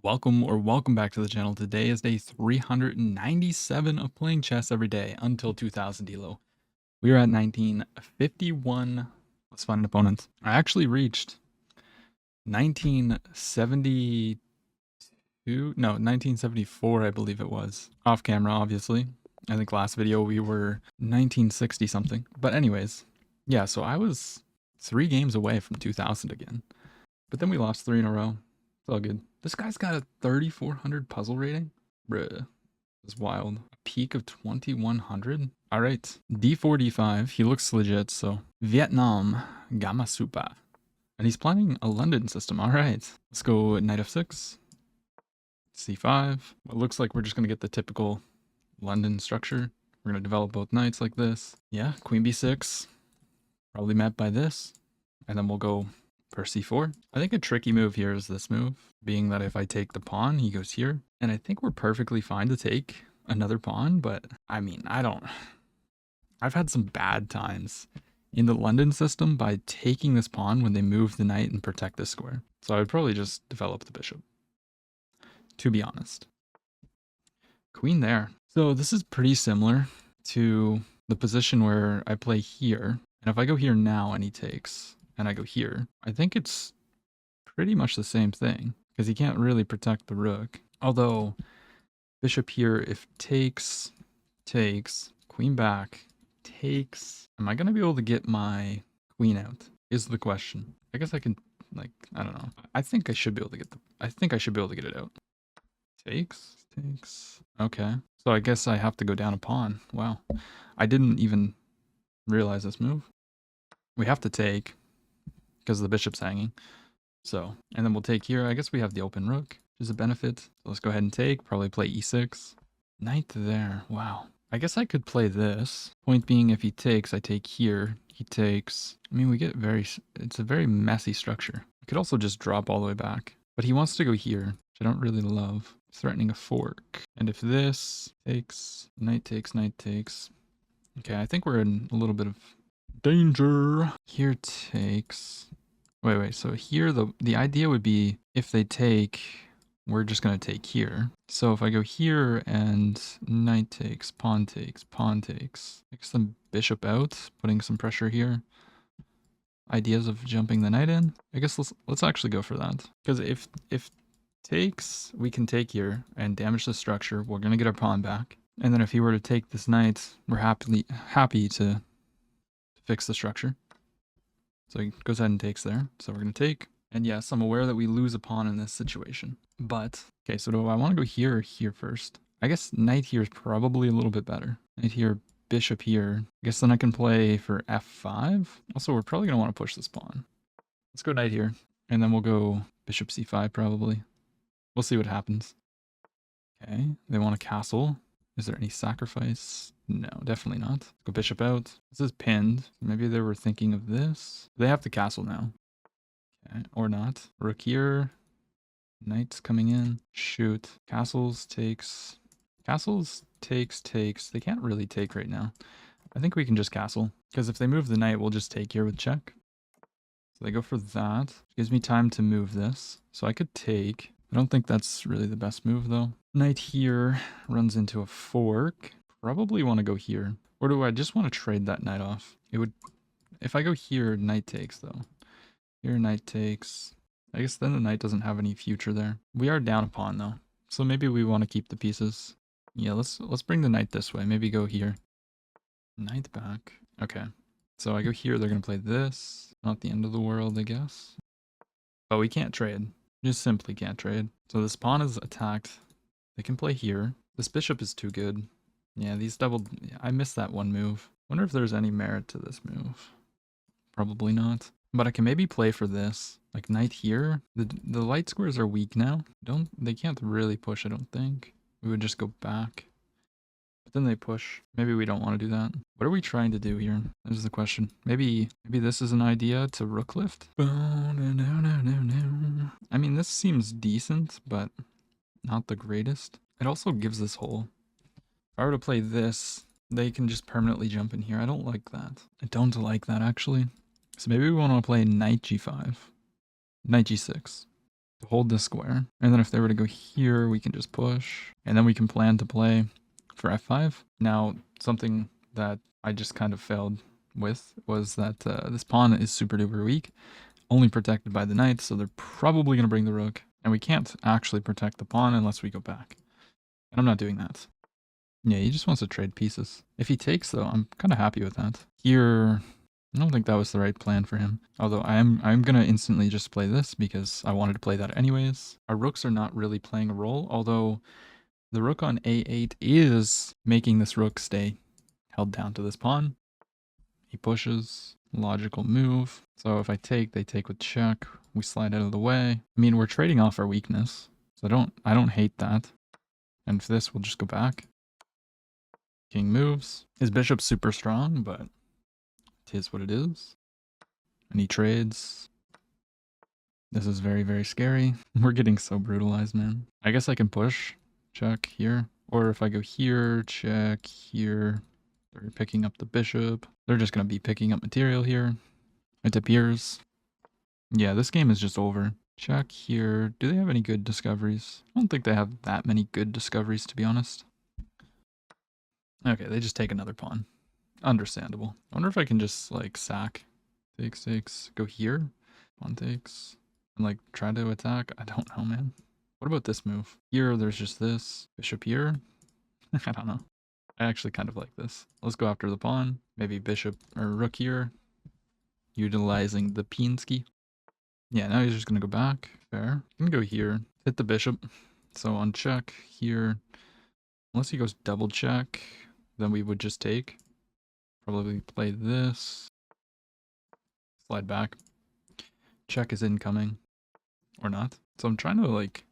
Welcome back to the channel. Today is day 397 of playing chess every day until 2000 elo. We are at 1951. Let's find an opponent. I actually reached 1972, no, 1974, I believe it was. Off camera, obviously. I think last video we were 1960 something. But anyways, yeah, so I was 3 games away from 2000 again. But then we lost 3 in a row. It's all good. This guy's got a 3,400 puzzle rating? Bruh. It's wild. A peak of 2,100? Alright. D4, D5. He looks legit, so. Vietnam. Gamma Supa. And he's playing a London system. Alright. Let's go knight f6. C5. It looks like we're just going to get the typical London structure. We're going to develop both knights like this. Yeah, queen b6. Probably met by this. And then we'll go for c4. I think a tricky move here is this move, being that if I take the pawn, he goes here. And I think we're perfectly fine to take another pawn, but I mean, I've had some bad times in the London system by taking this pawn when they move the knight and protect this square. So I would probably just develop the bishop, to be honest. Queen there. So this is pretty similar to the position where I play here. And if I go here now and he takes, and I go here, I think it's pretty much the same thing, because he can't really protect the rook. Although, bishop here, if takes, queen back, takes, am I going to be able to get my queen out, is the question. I guess I can, like, I don't know. I think I should be able to get it out. Takes. Okay. So I guess I have to go down a pawn. Wow. I didn't even realize this move. We have to take, because the bishop's hanging. So, and then we'll take here. I guess we have the open rook, which is a benefit. So let's go ahead and take, probably play e6. Knight there, wow. I guess I could play this. Point being, if he takes, I take here. He takes, I mean, we get it's a very messy structure. I could also just drop all the way back. But he wants to go here, which I don't really love. Threatening a fork. And if this takes, knight takes. Okay, I think we're in a little bit of danger. Here takes. Wait. So here, the idea would be if they take, we're just going to take here. So if I go here and knight takes, pawn takes, takes the bishop out, putting some pressure here. Ideas of jumping the knight in. I guess let's actually go for that. Because if takes, we can take here and damage the structure. We're going to get our pawn back. And then if he were to take this knight, we're happy to fix the structure. So he goes ahead and takes there. So we're going to take. And yes, I'm aware that we lose a pawn in this situation. But, okay, so do I want to go here or here first? I guess knight here is probably a little bit better. Knight here, bishop here. I guess then I can play for f5. Also, we're probably going to want to push this pawn. Let's go knight here. And then we'll go bishop c5 probably. We'll see what happens. Okay, they want a castle. Is there any sacrifice? No, definitely not. Let's go bishop out. This is pinned. Maybe they were thinking of this. They have the castle now. Okay, or not. Rook here. Knight's coming in. Shoot. Castles takes. They can't really take right now. I think we can just castle. Because if they move the knight, we'll just take here with check. So they go for that. Gives me time to move this. So I could take. I don't think that's really the best move though. Knight here runs into a fork. Probably want to go here. Or do I just want to trade that knight off? It would, if I go here, knight takes though. Here, knight takes. I guess then the knight doesn't have any future there. We are down a pawn though. So maybe we want to keep the pieces. Yeah, let's bring the knight this way. Maybe go here. Knight back. Okay. So I go here, they're going to play this. Not the end of the world, I guess. But we can't trade. Just simply can't trade. So this pawn is attacked. They can play here. This bishop is too good. Yeah, these doubled. I missed that one move. Wonder if there's any merit to this move. Probably not. But I can maybe play for this. Like knight here. The light squares are weak now. They can't really push, I don't think. We would just go back. But then they push. Maybe we don't want to do that. What are we trying to do here? That is the question. Maybe this is an idea to rook lift. I mean, this seems decent, but not the greatest. It also gives this hole. If I were to play this, they can just permanently jump in here. I don't like that. I don't like that, actually. So maybe we want to play knight g5. Knight g6. to hold this square. And then if they were to go here, we can just push. And then we can plan to play for f5. Now, something that I just kind of failed with was that this pawn is super duper weak, only protected by the knight, so they're probably going to bring the rook. And we can't actually protect the pawn unless we go back. And I'm not doing that. Yeah, he just wants to trade pieces. If he takes, though, I'm kind of happy with that. Here, I don't think that was the right plan for him. Although I'm going to instantly just play this because I wanted to play that anyways. Our rooks are not really playing a role, although the rook on a8 is making this rook stay held down to this pawn. He pushes. Logical move. So if I take, they take with check. We slide out of the way. I mean, we're trading off our weakness. So I don't hate that. And for this, we'll just go back. King moves. His bishop's super strong, but it is what it is. And he trades. This is very, very scary. We're getting so brutalized, man. I guess I can push. Check here. Or if I go here, check here. They're picking up the bishop. They're just going to be picking up material here. It appears. Yeah, this game is just over. Check here. Do they have any good discoveries? I don't think they have that many good discoveries, to be honest. Okay, they just take another pawn. Understandable. I wonder if I can just, like, sack. Takes, go here. Pawn takes. And, like, try to attack. I don't know, man. What about this move? Here, there's just this. Bishop here. I don't know. I actually kind of like this. Let's go after the pawn. Maybe bishop or rook here. Utilizing the Pinsky. Yeah, now he's just going to go back. Fair. You can go here. Hit the bishop. So on check here. Unless he goes double check, then we would just take. Probably play this. Slide back. Check is incoming. Or not. So I'm trying to, like,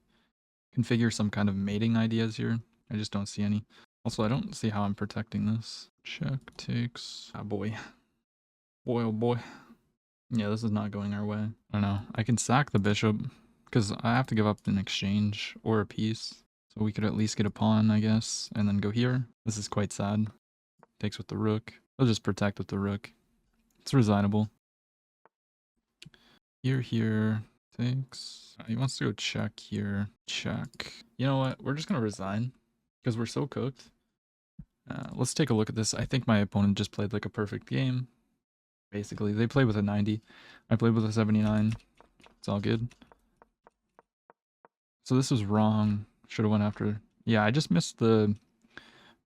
configure some kind of mating ideas here. I just don't see any. Also, I don't see how I'm protecting this. Check takes. Ah, boy. Boy, oh boy. Yeah, this is not going our way. I don't know. I can sack the bishop because I have to give up an exchange or a piece. So we could at least get a pawn, I guess, and then go here. This is quite sad. Takes with the rook. I'll just protect with the rook. It's resignable. Here. Takes. He wants to go check here. Check. You know what? We're just going to resign because we're so cooked. Let's take a look at this. I think my opponent just played like a perfect game. Basically, they played with a 90. I played with a 79. It's all good. So this was wrong. Should have went after... Yeah, I just missed the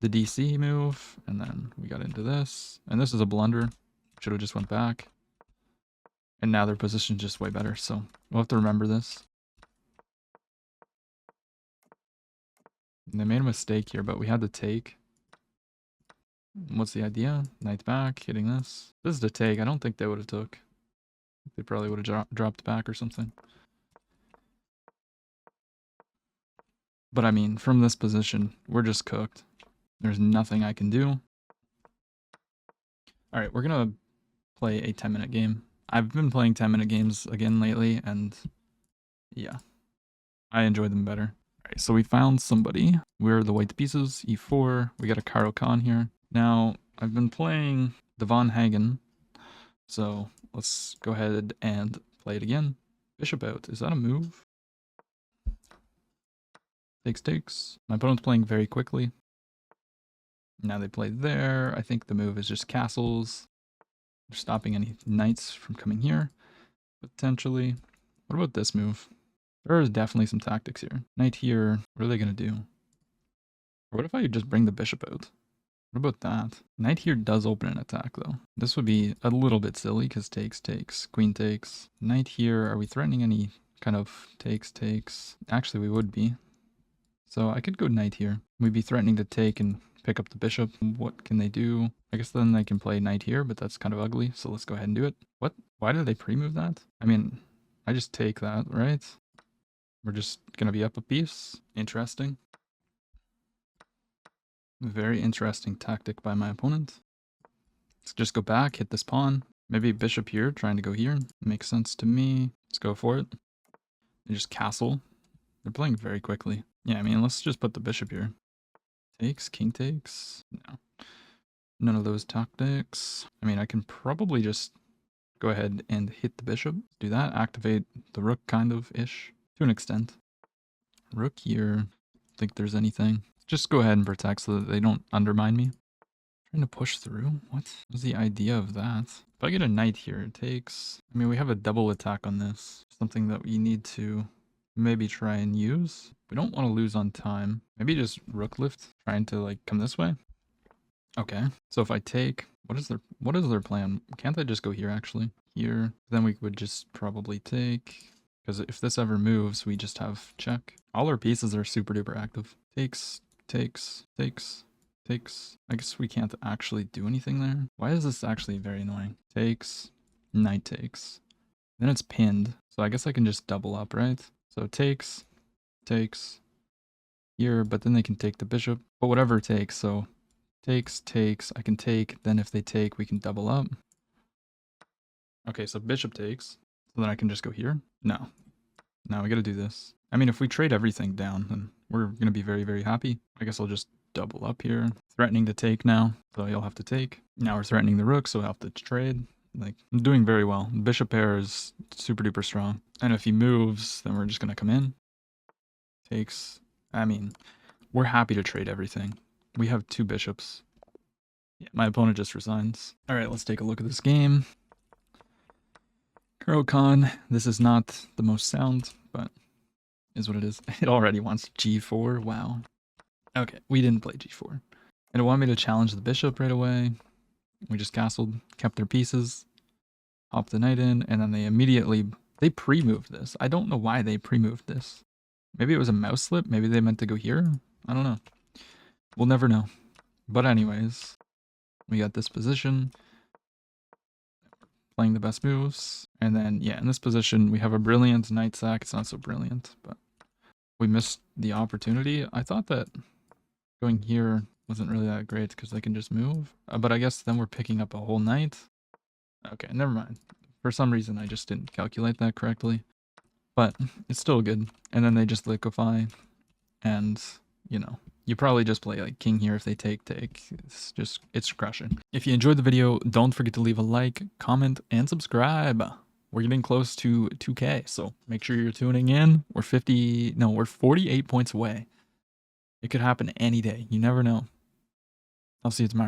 DC move, and then we got into this. And this is a blunder. Should have just went back. And now their position's just way better, so we'll have to remember this. And they made a mistake here, but we had to take. What's the idea? Knight back, hitting this. This is the take. I don't think they would have took. They probably would have dropped back or something. But I mean, from this position, we're just cooked. There's nothing I can do. Alright, we're gonna play a 10-minute game. I've been playing 10-minute games again lately, and yeah, I enjoy them better. Alright, so we found somebody. We're the white pieces, e4. We got a Caro-Kann here. Now, I've been playing Devon Hagen, so let's go ahead and play it again. Bishop out. Is that a move? Takes. My opponent's playing very quickly. Now they play there. I think the move is just castles. They're stopping any knights from coming here, potentially. What about this move? There is definitely some tactics here. Knight here. What are they going to do? Or what if I just bring the bishop out? What about that? Knight here does open an attack, though. This would be a little bit silly, because takes. Queen takes. Knight here. Are we threatening any kind of takes? Actually, we would be. So I could go knight here. We'd be threatening to take and pick up the bishop. What can they do? I guess then they can play knight here, but that's kind of ugly. So let's go ahead and do it. What? Why did they pre-move that? I mean, I just take that, right? We're just going to be up a piece. Interesting. Very interesting tactic by my opponent. Let's just go back, hit this pawn. Maybe bishop here, trying to go here. Makes sense to me. Let's go for it. And just castle. They're playing very quickly. Yeah, I mean, let's just put the bishop here. Takes, king takes. No. None of those tactics. I mean, I can probably just go ahead and hit the bishop. Do that, activate the rook kind of-ish. to an extent. Rook here. Think there's anything. Just go ahead and protect so that they don't undermine me. Trying to push through? What was the idea of that? If I get a knight here, it takes... I mean, we have a double attack on this. Something that we need to maybe try and use. We don't want to lose on time. Maybe just rook lift, trying to like come this way. Okay, so if I take... What is their plan? Can't I just go here actually? Here. Then we would just probably take... Because if this ever moves, we just have check. All our pieces are super duper active. Takes, takes, takes, takes. I guess we can't actually do anything there. Why is this actually very annoying? Takes, knight takes. Then it's pinned. So I guess I can just double up, right? So takes, takes, here, but then they can take the bishop. But whatever takes, so takes, takes, I can take. Then if they take, we can double up. Okay, so bishop takes. So then I can just go here? No. No, we gotta do this. I mean, if we trade everything down, then we're gonna be very, very happy. I guess I'll just double up here. Threatening to take now, so you'll have to take. Now we're threatening the rook, so I'll have to trade. Like, I'm doing very well. Bishop pair is super duper strong. And if he moves, then we're just gonna come in. Takes. I mean, we're happy to trade everything. We have 2 bishops. Yeah, my opponent just resigns. Alright, let's take a look at this game. Caro-Kann, this is not the most sound, but is what it is. It already wants g4, wow. Okay, we didn't play g4. And it wanted me to challenge the bishop right away. We just castled, kept their pieces, hopped the knight in, and then they pre-moved this. I don't know why they pre-moved this. Maybe it was a mouse slip, maybe they meant to go here? I don't know. We'll never know. But anyways, we got this position. Playing the best moves. And then, yeah, in this position, we have a brilliant knight sack. It's not so brilliant, but we missed the opportunity. I thought that going here wasn't really that great because they can just move. But I guess then we're picking up a whole knight. Okay, never mind. For some reason, I just didn't calculate that correctly. But it's still good. And then they just liquefy. And, you know, you probably just play like king here if they take. It's crushing. If you enjoyed the video, don't forget to leave a like, comment, and subscribe. We're getting close to 2K, so make sure you're tuning in. We're 48 points away. It could happen any day. You never know. I'll see you tomorrow.